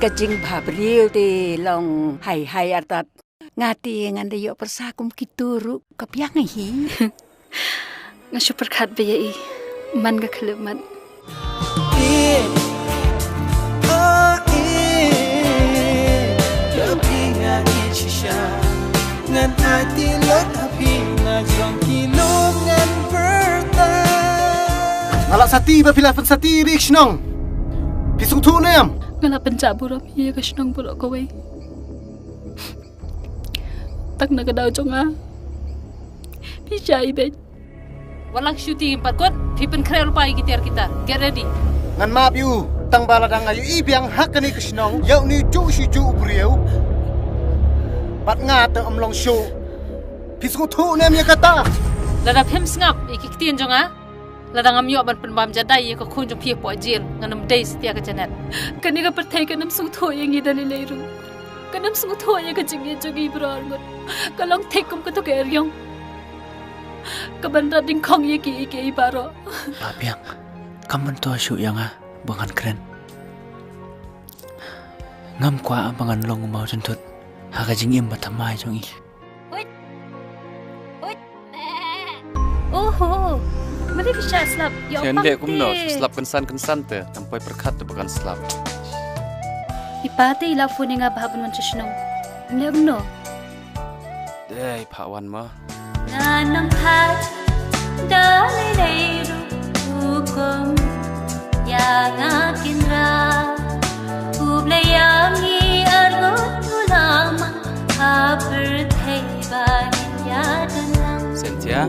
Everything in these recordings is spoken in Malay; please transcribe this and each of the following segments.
kajing babril ti long hai atat ngati nganda yo persakum kituru kapiang hi nga super khat be yi man ga khluman ngan hati lot api na jong kilom ngan berta alak sati ba pila pen sati rikshnong pisung tu nem ngala penjaburo mi ga shnong buro ko wei tak na ga daw jonga pi jai be walang shooting empat kot pipen krel pai gitar kita get ready ngan map yu tang bala dang ayu ibiang hakani krishnong yau ni chu shi chu ubrieu bat nga ta amlong show pisung tu nem ya kata ladap hem ngap ikiktian jonga ladang am yo ban penbam jadai ko khun jong phi po jil nganam dai setia ka janet kani ga perthai kanam sung tho yang idani leiru kanam sung tho ya ka jingi jogi brar ngot kalong thekum ka to ker yong ka bandra ding khong ye ki baro Papiang kaman to shu yang bangan keren ngam kwa bangan long mau jentut haga jingim batamai jong i oho mari bisa slap yo Cende kumno slap kensan te sampai perkat tu bukan slap. ipate ila phone nga babun man chishnong lebno Dei pawan ma. nanam khat dale leiru hukum ya ngakinra ublayangi argo tulama haber theiba yadanam Sentia.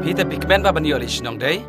Peter Big Ben ba ban yo lish nong dei.